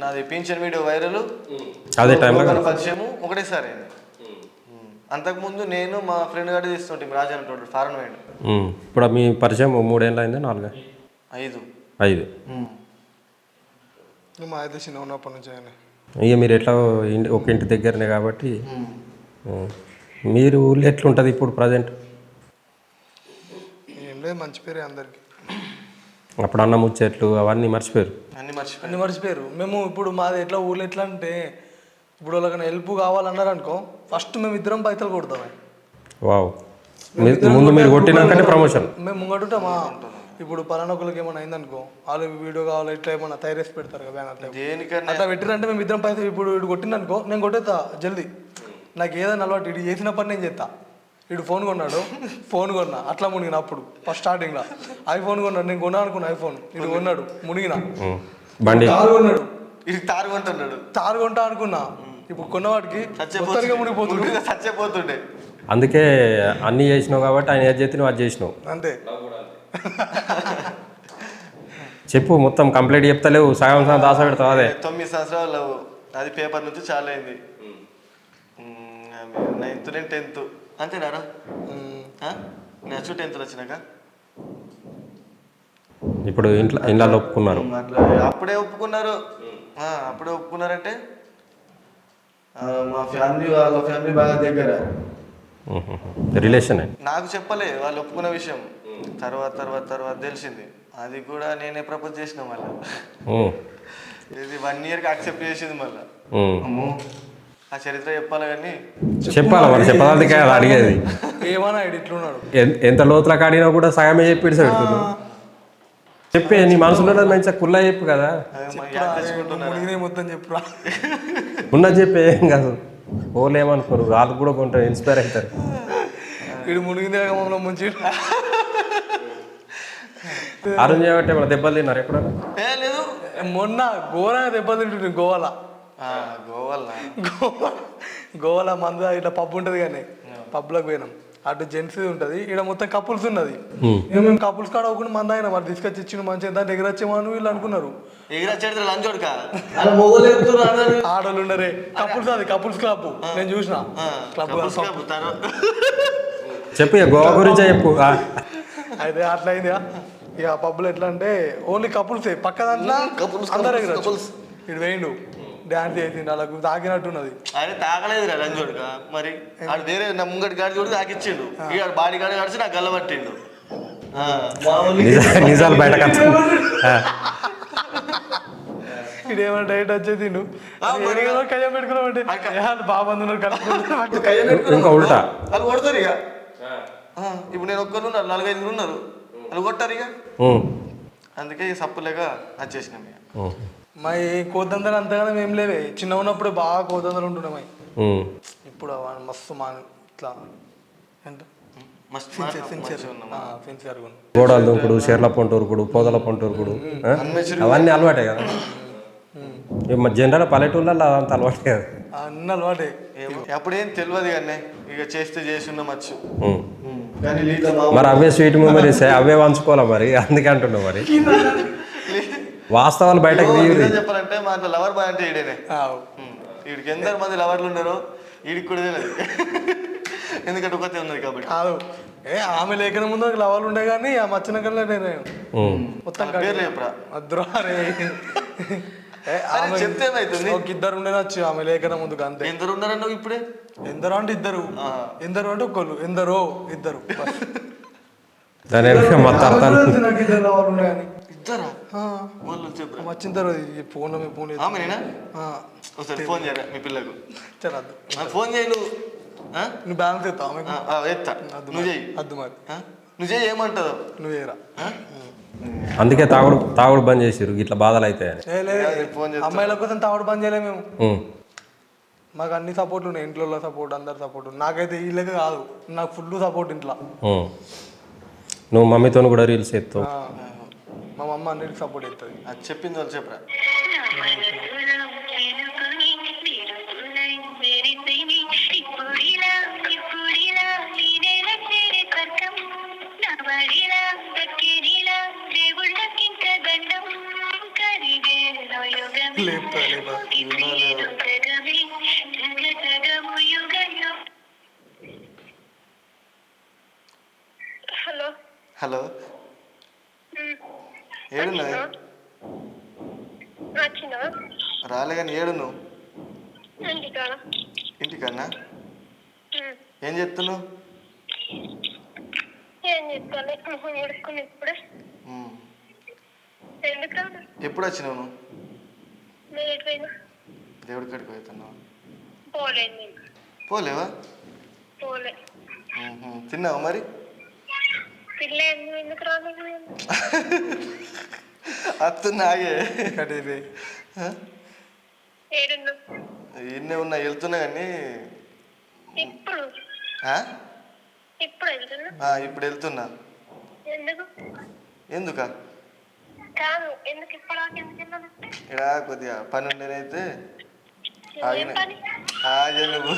నాది పింఛన్ వీడియో వైరల్ అదే టైంలో పరిచయము ఒకటేసారి అయింది. అంతకుముందు నేను మా ఫ్రెండ్ గారి తీస్తుంటే రాజా అంటాడు ఫారెన్ వేయండు. ఇప్పుడు మీ పరిచయం 3 ఏళ్ళు అయిందా 4? 5. మా అయితే చిన్న ఉన్నప్పటి నుంచి ఆయన ఇక మీరు ఎట్లా ఒక ఇంటి దగ్గరనే కాబట్టి మీరు ఊళ్ళో ఎట్లుంటుంది ఇప్పుడు ప్రజెంట్? ఏం లేదు, మంచి పేరే అందరికి. అప్పుడు అన్న ముచ్చట్లు అవన్నీ మర్చిపోయారు. అన్ని మర్చిపోయారు. మేము ఇప్పుడు మాది ఎట్లా ఊళ్ళో ఎట్లా అంటే ఇప్పుడు వాళ్ళకన్నా హెల్ప్ కావాలన్నారు అనుకో ఫస్ట్ మేము ఇద్దరం పైసలు కొడతాం. వావ్, ముందు మీరు కొట్టినాకనే ప్రమోషన్. మేము ముంగటుంటామా ఇప్పుడు పలానొక్కలకి ఏమైనా అయిందనుకో వాళ్ళు వీడియో కావాలి ఇట్లా ఏమన్నా తయారు చేసి పెడతారు కదా బ్యానర్ అట్లా పెట్టినంటే మేము ఇద్దరం పైసలు ఇప్పుడు వీడు కొట్టిందనుకో నేను కొట్టేస్తా జల్దీ. నాకు ఏదైనా అలవాటు ఇటు చేసిన పని నేను చేస్తా. వీడు ఫోన్ కొన్నాడు, ఫోన్ కొన్నా అట్లా మునిగిన. అప్పుడు ఫస్ట్ స్టార్టింగ్లో ఐఫోన్ కొన్నాడు, నేను కొన్నా అనుకున్నా ఐఫోన్, ఇది కొన్నాడు మునిగిన. బండి కారు కొన్నాడు, ఇది తారు కొంటున్నాడు, తారు కొంటా అనుకున్నా. ఇప్పుడు కొన్నవాడికి చచ్చిపోతుండే. అందుకే అన్నీ చేసినావు కాబట్టి ఆయన ఏది చేస్తే నువ్వు అది చేసినావు అంతే. చెప్పు మొత్తం కంప్లీట్ చెప్తలేవు, సగం సగం దాస పెడతావు. అదే 9 సంవత్సరాలు అది పేపర్ నుంచి చాలా అయింది. 9th నేను 10th అంతేనారా? నెక్స్ట్ 10th వచ్చినాక ఇప్పుడు ఇంట్లో ఒప్పుకున్నారు. అప్పుడే ఒప్పుకున్నారంటే మా ఫ్యామిలీ వాళ్ళ ఫ్యామిలీ బాగా దగ్గర రిలేషన్. నాకు చెప్పలే వాళ్ళు ఒప్పుకున్న విషయం. తర్వాత తెలిసింది. అది కూడా నేనే ప్రపోజ్ చేసిన. మళ్ళీ ఇది 1 yearకి యాక్సెప్ట్ చేసింది. మళ్ళీ ఆ చరిత్ర చెప్పాలి కానీ చెప్పాలి మరి, చెప్పడానికి అడిగేది. ఏమన్నా ఇట్లున్నాడు ఎంత లోతుల కాడినా కూడా సగమే చెప్పి పెడుతున్నావు. చెప్పే నీ మనసులో మంచిగా కుల్లా చెప్పు కదా, మొత్తం చెప్పురా ఉన్నది చెప్పే ఏం కాదు. ఓళ్ళు ఏమనుకోరు, వాళ్ళు కూడా కొంటారు, ఇన్స్పైర్ అవుతారు. వీడు మునిగిందే మమ్మల్ని ముంచి అరుణ్ చేయబట్టే మన దెబ్బలు తిన్నారు ఎప్పుడన్నా? లేదు, మొన్న ఘోరంగా దెబ్బలు తింటుండే గోవాల మందు ఇట్లా పబ్ ఉంటుంది కానీ పబ్లోకి పోయినాం. అటు జెంట్స్ ఉంటుంది, ఇక్కడ మొత్తం కపుల్స్ ఉన్నది. మేము కపుల్స్ కాడ ఒకటి మంది అయినా మరి తీసుకొచ్చి ఇచ్చిన మంచిగా దాన్ని ఎగరచ్చేమని వీళ్ళు అనుకున్నారు. ఆడోళ్ళు ఉండరే కపుల్స్, అది కపుల్స్ క్లబ్ నేను చూసిన క్లబ్. చెప్పు గోవా గురించి చెప్పు. అయితే అట్లా అయింది. ఇక పబ్బులు ఎట్లా అంటే ఓన్లీ కపుల్సే, పక్క దాంట్లో అందరు ఎగరచ్చు. ఇటు వేయండు డాన్స్ చేసిండు, అలా తాకినట్టున్నది. ఆయన తాగలేదు లంచోడుగా, మరి ఆడు వేరే నా ముంగటి గాడి చూడు తాకిచ్చిండు. ఇక బాడీ గాడి కడిచి నాకు గల్ల పట్టిండు. నిజాలు బయట ఇదేమన్నా డైట్ వచ్చేసిండు కయ్యం పెట్టుకున్నామంటే బాబంది ఇంకా ఉల్టా వాళ్ళు కొడతారు. ఇక ఇప్పుడు నేను ఒక్కరు ఉన్నారు, 4-5 ఉన్నారు, వాళ్ళు కొట్టారు. ఇక అందుకే సప్పులేక వచ్చేసినాం. ఇక మా కోతందలు అంతగానో ఏం లేవే, చిన్న ఉన్నప్పుడు బాగా కోతందలు ఉంటుండే మా. ఇప్పుడు మస్తు మా ఇట్లా గోడలు దుంకుడు, చీరల పొంటూరుకుడు, పొదల పొంటూరుకుడు అవన్నీ అలవాటే కదా. జనరల్ పల్లెటూళ్ళలో అదంతా అలవాటే కదా. అన్ని అలవాటే. అప్పుడేం తెలియదు కానీ ఇక చేస్తే చేసి ఉండవచ్చు. మరి అవే స్వీట్ మెమరీస్ అవే పంచుకోవాలా మరి, అందుకే అంటున్నావు. మరి వాస్తవాలు బయటకు చెప్పాలంటే మా లవర్ బాయ్ అంటే ఈడేనే. వీడికి ఎందరు మంది లవర్లు ఉన్నారో వీడికి కూడా తెలియదు, ఎందుకంటే ఒకతే ఉన్నది కాబట్టి. కాదు ఆమె లేఖన ముందు లవర్లు ఉండే కానీ ఆ మచ్చిన కల్లా నేను మొత్తం పేర్లు చెప్పరా చెప్తే ఏమైతుంది. ఒక 2 ఉండేనొచ్చు ఆమె లేఖన ముందుకు, అంతే. ఎందరు ఉన్నారన్న ఇప్పుడే? ఎందరో అంటే 2, ఎందరో అంటే ఒకళ్ళు, ఎందరో 2. వచ్చిన తర్వాత ఫోన్ ఫోన్ ఒకసారి ఫోన్ చేయరా మీ పిల్లకు, చరద్దు ఫోన్ చేయి. నువ్వు బ్యాలెన్స్ ఎత్తావు ఎత్తా, నువ్వు చెయ్యి. అద్దు మరి నువ్వు చెయ్యి, ఏమంటుందో నువ్వు చేయరా. అందుకే తాగుడు బంద్ చేసారు, ఇట్లా బాధలు అవుతాయి. అమ్మాయిల కోసం తాగుడు బంద్ చేయలే మేము. మాకు అన్ని సపోర్ట్లు ఉన్నాయి, ఇంట్లో సపోర్ట్, అందరు సపోర్ట్. నాకైతే ఈ లెక్క కాదు, నాకు ఫుల్ సపోర్ట్ ఇంట్లో. నువ్వు మమ్మీతో కూడా రీల్స్ ఎత్తావు. మా అమ్మ అన్నిటికి సపోర్ట్ చేస్తుంది. అది చెప్పింది వాళ్ళు చెప్పరా. హలో హలో, ఏడున్నది? వచ్చినా రాలే కానీ ఏడు నువ్వు? ఇంటికాడ. ఇంటికన్నా ఏం చెప్తున్నావు? ఏం చెప్తాను, మొహం కొడుకుని ఇప్పుడే. ఎందుకు ఎప్పుడు వచ్చినావు నువ్వు? నేను ఎటుపోయినా దేవుడి కాడికి పోతున్నావు? పోలేదు నేను. పోలేవా? పోలే. తిన్నావా మరి? పిల్లేదు, ఎందుకు రాలేదు? అత్తున్నాగే ఏడున్నా ఇన్నే ఉన్నా, వెళ్తున్నా కానీ ఇప్పుడు ఇప్పుడు వెళ్తున్నా. ఇప్పుడు వెళ్తున్నా. ఎందుకు? ఎందుకా? కాదు, ఎందుకు ఇప్పుడు ఎందుకు వెళ్ళాను? ఇక్కడ కొద్దిగా పని ఉండేనైతే ఏం పని? నువ్వు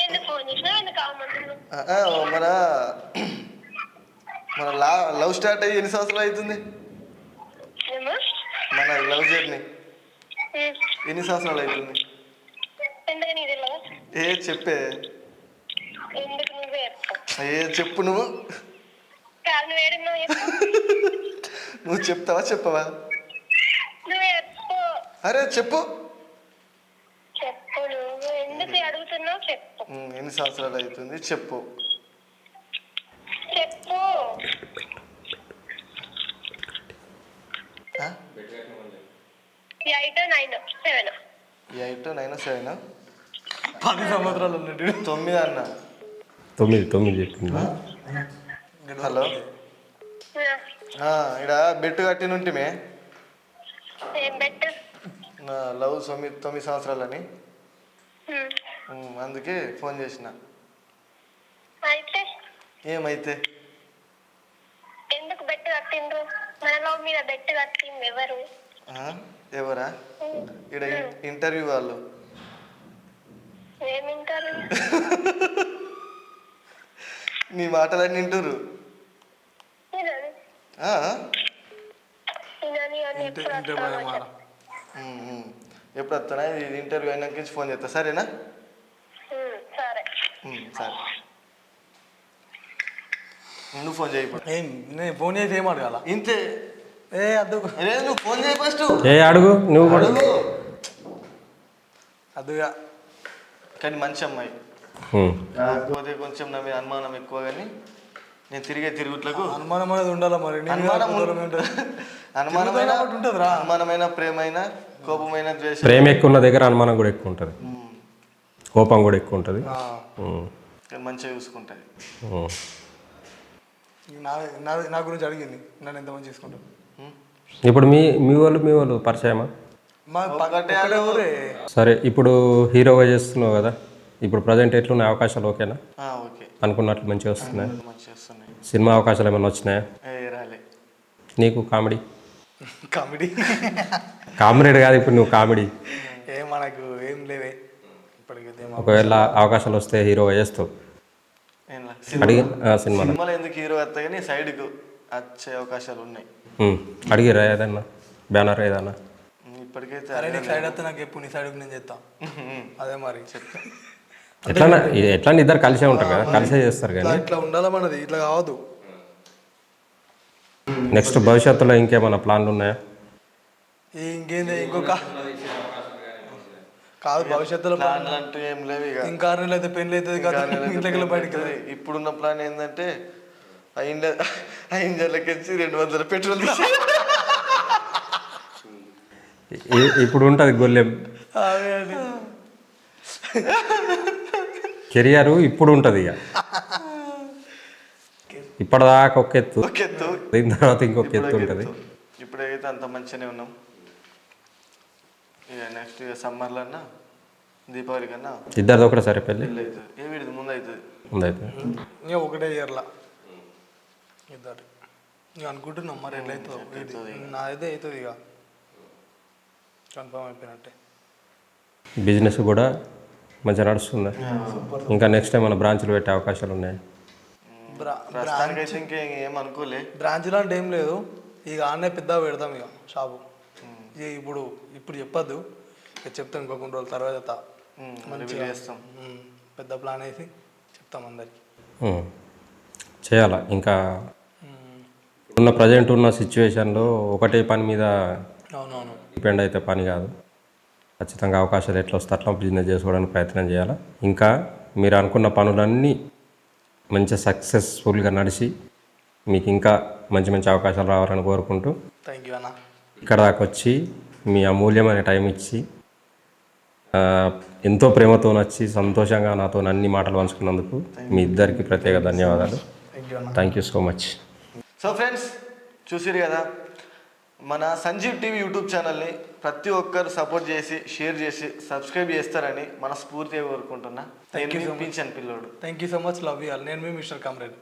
ఎందుకు ఫోన్ చేసినావు? ఎందుకు కావమంటున్నావు? మన లవ్ స్టార్ట్ అయ్యి ఎన్ని సంవత్సరాలు అవుతుంది? మన లవ్ జర్నీ ఎన్ని సంవత్సరాలు అవుతుంది? ఎందుకు నీది తెలియదా? చెప్పే. ఎందుకు నువ్వే చెప్తావు? చెప్పు నువ్వు. కాదు, నువ్వు ఏడున్నావు చెప్పు. నువ్వు చెప్తావా చెప్పవా? నువ్వే చెప్పు. అరే చెప్పు. చెప్పు, నువ్వు ఎందుకు అడుగుతున్నావు? చెప్పు. ఎన్ని సంవత్సరాలు అవుతుంది చెప్పు. చెప్పు. 8, 9, 7. 8, 9, 7. 10 సంవత్సరాలు ఉన్నట్టు 9 అన్న. 9 చెప్పిందా? హలో, ఇక్కడ బెట్టు కట్టినుంటిమే. ఏం బెట్టు? నా లవ్ 9 సంవత్సరాలని, అందుకే ఫోన్ చేసిన. అయితే ఏమైతే? ఎందుకు బెట్టు కట్టిండ్రు? మన లవ్ మీద బెట్టు కట్టింది ఎవరు? ఎవరా? ఇక్కడ ఇంటర్వ్యూ వాళ్ళు. ఏమింటారు? నీ మాటలన్నీ వింటురు. ఎప్పుడు వస్తానా? ఇది ఇంటర్వ్యూ అయినాక ఫోన్ చేస్తా, సరేనా? సరే. సరే, నువ్వు ఫోన్ చేయి. ఏం నేను ఫోన్ చేసి ఏం అడగాల? ఇంతే. అద్దు, నువ్వు ఫోన్ చేయి ఫస్ట్. అడుగు నువ్వు కూడా. అద్దుగా. కానీ మంచి అమ్మాయి, కాకపోతే కొంచెం నా మీద అనుమానం ఎక్కువ. కానీ నేను తిరిగే తిరుగుట్లకు అనుమానం అనేది ఉండాలా మరి? అనుమానమైన ప్రేమైన కోపమైన ద్వేషం. ప్రేమ ఎక్కువ ఉన్న దగ్గర అనుమానం కూడా ఎక్కువ ఉంటుంది, కోపం కూడా ఎక్కువ ఉంటుంది. మంచిగా చూసుకుంటుంది. నా గురించి అడిగింది, నన్ను ఎంతమంది చేసుకుంటారు. ఇప్పుడు మీ వాళ్ళు పరిచయమా? సరే, ఇప్పుడు హీరోగా చేస్తున్నావు కదా, ఇప్పుడు ప్రజెంట్ ఎట్లున్న అవకాశాలు ఓకేనా? ఓకే, అనుకున్నట్లు మంచిగా వస్తున్నాయి. మంచిగా వస్తున్నాయి. సినిమా అవకాశాలు ఏమైనా వచ్చినాయా రాలే. నీకు? కామెడీ కామెడీ కాదు, ఇప్పుడు నువ్వు కామెడీ మనకు ఏం లేవే ఇప్పటికైతే. ఒకవేళ అవకాశాలు వస్తే హీరోగా చేస్తావు? సినిమాలో ఎందుకు హీరో వస్తా కానీ సైడ్కు వచ్చే అవకాశాలు ఉన్నాయి. అడిగిరా ఏదన్నా బ్యానర్ ఏదన్నా? ఇప్పటికైతే సైడ్ వస్తే నాకు ఎప్పుడు నీ సైడ్కి నేను చేస్తా. అదే మరి ఎట్లా ఇద్దరు కలిసే ఉంటారు కదా, కలిసే చేస్తారు కానీ ఇట్లా ఉండాలా మనది, ఇట్లా కావద్దు. నెక్స్ట్ భవిష్యత్తులో ఇంకేమైనా ప్లాన్లు ఉన్నాయా? ఇంకేంది ఇంకొక కాదు, భవిష్యత్తులో ప్లాన్లు అంటూ ఏం లేవు. ఇక ఇంకా 6 నెలలు అయితే పెళ్ళి అవుతుంది కదా, ఇంట్లోకి బయటకి. ఇప్పుడున్న ప్లాన్ ఏంటంటే ఇంజన్లకి 200 పెట్రోల్ ఇప్పుడు ఉంటుంది గొల్లెం కెరియర్ ఇప్పుడు ఉంటుంది. ఇక ఇప్పటిదాకా ఒక ఎత్తు, దీని తర్వాత ఇంకొక ఎత్తు ఉంటుంది. ఇప్పుడైతే అంత మంచిగానే ఉన్నాం. ఇక నెక్స్ట్ ఇక సమ్మర్లో అన్నా దీపావళి కన్నా ఇద్దరిది ఒకటే సరే పెళ్ళి అవుతుంది. ఏ వీడిది ముందు అవుతుంది. ఉందైతే ఇంకా ఒకటే ఇయర్లా ఇద్దరు ఇక అనుకుంటున్నాం మరి ఎట్లయితుందో నాదైతే అవుతుంది ఇక కన్ఫర్మ్ అయిపోయినట్టే. బిజినెస్ కూడా మంచిగా నడుస్తుంది. ఇంకా నెక్స్ట్ టైం మన బ్రాంచ్లు పెట్టే అవకాశాలు ఉన్నాయి. ప్రస్తుతానికైతే ఇంకా ఏం అనుకోలే. బ్రాంచ్ లాంటి ఏం లేదు, ఇక ఆడనే పెద్దగా పెడతాం ఇక షాపు. ఇక ఇప్పుడు చెప్పొద్దు, ఇక చెప్తాం ఇంకో కొన్ని రోజుల తర్వాత మంచిగా చేస్తాం. పెద్ద ప్లాన్ వేసి చెప్తాం అందరికి. చేయాలా ఇంకా ఉన్న ప్రజెంట్ ఉన్న సిచ్యువేషన్లో ఒకటే పని మీద అవునవును డిపెండ్ అయితే పని కాదు. ఖచ్చితంగా అవకాశాలు ఎట్లా వస్తే అట్లా బిజినెస్ చేసుకోవడానికి ప్రయత్నం చేయాలి. ఇంకా మీరు అనుకున్న పనులన్నీ మంచిగా సక్సెస్ఫుల్గా నడిచి మీకు ఇంకా మంచి మంచి అవకాశాలు రావాలని కోరుకుంటూ థ్యాంక్ యూ అన్న. ఇక్కడ దాకా వచ్చి మీ అమూల్యమైన టైం ఇచ్చి ఎంతో ప్రేమతో నచ్చి సంతోషంగా నాతో అన్ని మాటలు పంచుకున్నందుకు మీ ఇద్దరికి ప్రత్యేక ధన్యవాదాలు. Thank you so much. So friends చూసిరు కదా, మన సంజీవ్ టీవీ యూట్యూబ్ ఛానల్ని ప్రతి ఒక్కరు సపోర్ట్ చేసి షేర్ చేసి సబ్స్క్రైబ్ చేస్తారని మనస్ఫూర్తిగా కోరుకుంటున్నా. నేను మీ పింఛన్ పిల్లోడు. Thank you so much, love you all. నేను మీ మిస్టర్ కామ్రేడ్.